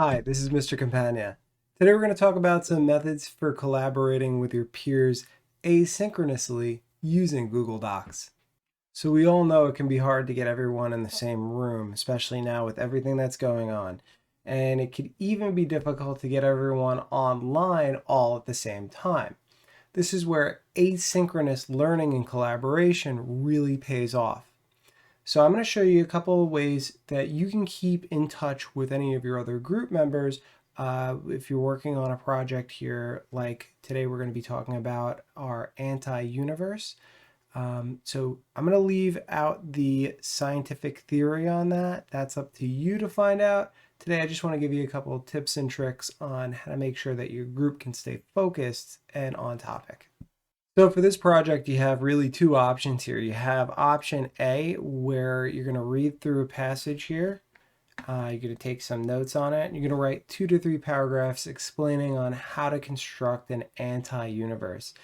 Hi, this is Mr. Campagna. Today we're going to talk about some methods for collaborating with your peers asynchronously using Google Docs. So we all know it can be hard to get everyone in the same room, especially now with everything that's going on. And it could even be difficult to get everyone online all at the same time. This is where asynchronous learning and collaboration really pays off. So I'm going to show you a couple of ways that you can keep in touch with any of your other group members if you're working on a project here. Like today we're going to be talking about our anti-universe. So I'm going to leave out the scientific theory on that. That's up to you to find out. Today I just want to give you a couple of tips and tricks on how to make sure that your group can stay focused and on topic. So for this project, you have really two options here. You have option A, where you're going to read through a passage here. You're going to take some notes on it. You're going to write 2 to 3 paragraphs explaining on how to construct an anti-universe.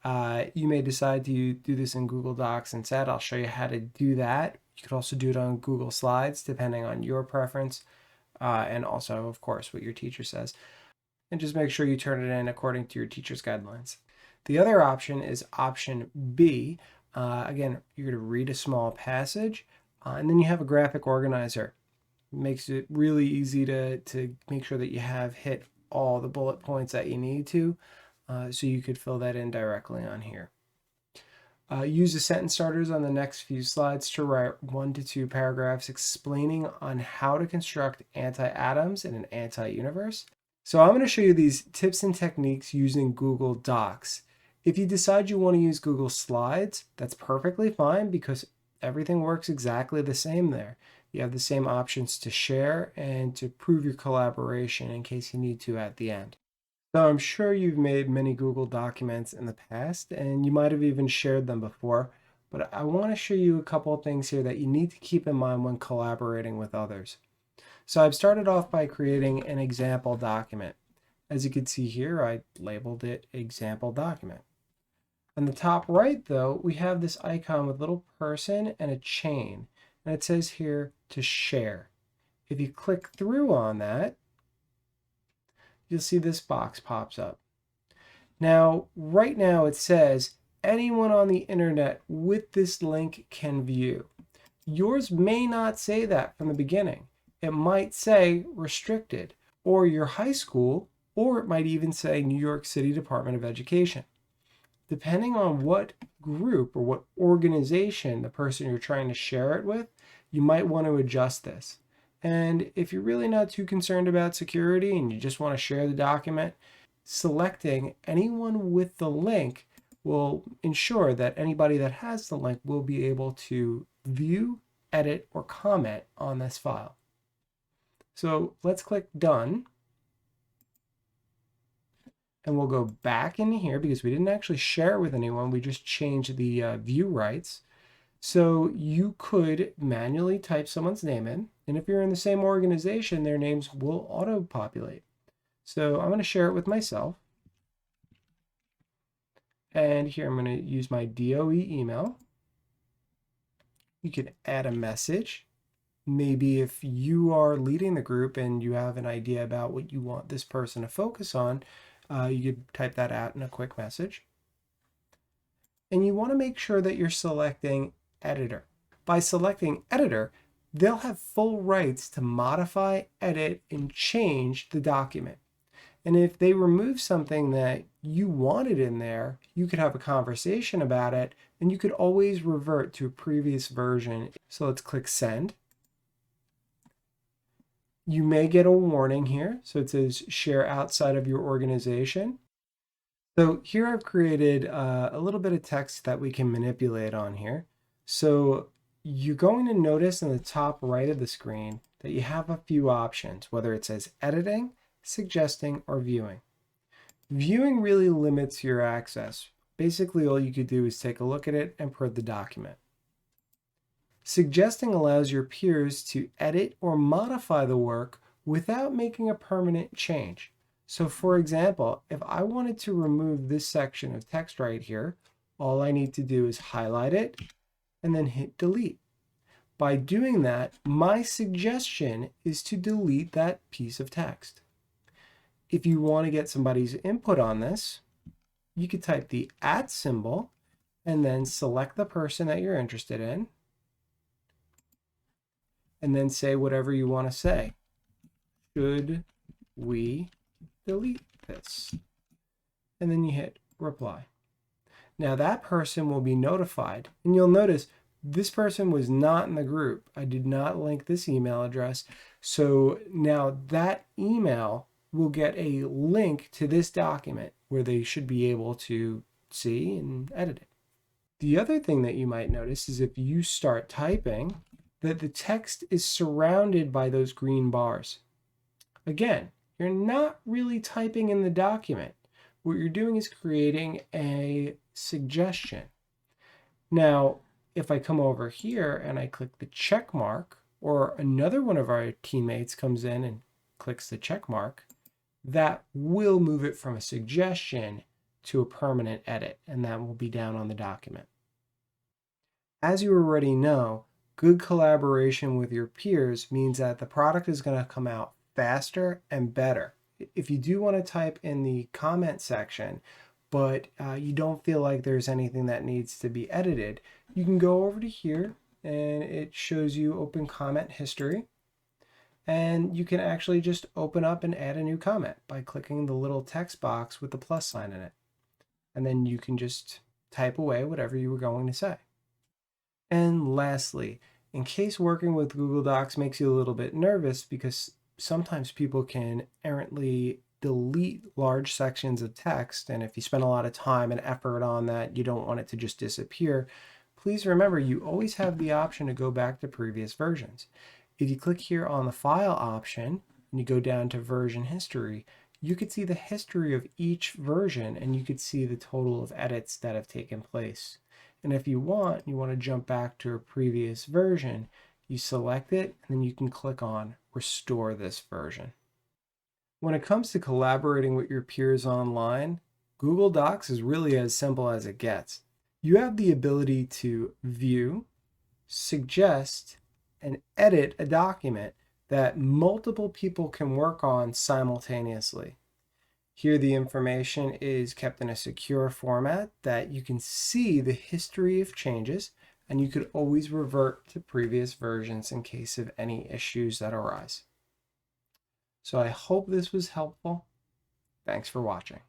You may decide to do this in Google Docs instead. I'll show you how to do that. You could also do it on Google Slides, depending on your preference, and also, of course, what your teacher says. And just make sure you turn it in according to your teacher's guidelines. The other option is option B. Again, you're going to read a small passage, and then you have a graphic organizer. It makes it really easy to make sure that you have hit all the bullet points that you need to, so you could fill that in directly on here. Use the sentence starters on the next few slides to write 1 to 2 paragraphs explaining on how to construct anti-atoms in an anti-universe. So I'm going to show you these tips and techniques using Google Docs. If you decide you want to use Google Slides, that's perfectly fine because everything works exactly the same there. You have the same options to share and to prove your collaboration in case you need to at the end. So I'm sure you've made many Google documents in the past and you might have even shared them before, but I want to show you a couple of things here that you need to keep in mind when collaborating with others. So I've started off by creating an example document. As you can see here, I labeled it example document. On the top right though, we have this icon with a little person and a chain. And it says here to share. If you click through on that, you'll see this box pops up. Now, right now it says anyone on the internet with this link can view. Yours may not say that from the beginning. It might say restricted, or your high school, or it might even say New York City Department of Education. Depending on what group or what organization the person you're trying to share it with, you might want to adjust this. And if you're really not too concerned about security and you just want to share the document, selecting anyone with the link will ensure that anybody that has the link will be able to view, edit, or comment on this file. So let's click done. And we'll go back in here because we didn't actually share it with anyone. We just changed the view rights. So you could manually type someone's name in. And if you're in the same organization, their names will auto-populate. So I'm going to share it with myself. And here I'm going to use my DOE email. You can add a message. Maybe if you are leading the group and you have an idea about what you want this person to focus on, you could type that out in a quick message. And you want to make sure that you're selecting editor. By selecting editor, they'll have full rights to modify, edit, and change the document. And if they remove something that you wanted in there, you could have a conversation about it, and you could always revert to a previous version. So let's click send. You may get a warning here. So it says share outside of your organization. So here I've created a little bit of text that we can manipulate on here. So you're going to notice in the top right of the screen that you have a few options, whether it says editing, suggesting, or viewing. Viewing really limits your access. Basically, all you could do is take a look at it and print the document. Suggesting allows your peers to edit or modify the work without making a permanent change. So for example, if I wanted to remove this section of text right here, all I need to do is highlight it and then hit delete. By doing that, my suggestion is to delete that piece of text. If you want to get somebody's input on this, you could type the @ symbol and then select the person that you're interested in, and then say whatever you want to say. Should we delete this? And then you hit reply. Now that person will be notified, and you'll notice this person was not in the group. I did not link this email address. So now that email will get a link to this document where they should be able to see and edit it. The other thing that you might notice is if you start typing, that the text is surrounded by those green bars. Again, you're not really typing in the document. What you're doing is creating a suggestion. Now, if I come over here and I click the check mark, or another one of our teammates comes in and clicks the check mark, that will move it from a suggestion to a permanent edit, and that will be down on the document. As you already know, good collaboration with your peers means that the product is going to come out faster and better. If you do want to type in the comment section, but you don't feel like there's anything that needs to be edited, you can go over to here and it shows you open comment history. And you can actually just open up and add a new comment by clicking the little text box with the plus sign in it. And then you can just type away whatever you were going to say. And lastly, in case working with Google Docs makes you a little bit nervous because sometimes people can errantly delete large sections of text, and if you spend a lot of time and effort on that, you don't want it to just disappear, please remember you always have the option to go back to previous versions. If you click here on the file option and you go down to version history, you could see the history of each version and you could see the total of edits that have taken place. And if you want to jump back to a previous version, you select it and then you can click on restore this version. When it comes to collaborating with your peers online, Google Docs is really as simple as it gets. You have the ability to view, suggest, and edit a document that multiple people can work on simultaneously. Here the information is kept in a secure format that you can see the history of changes, and you could always revert to previous versions in case of any issues that arise. So I hope this was helpful. Thanks for watching.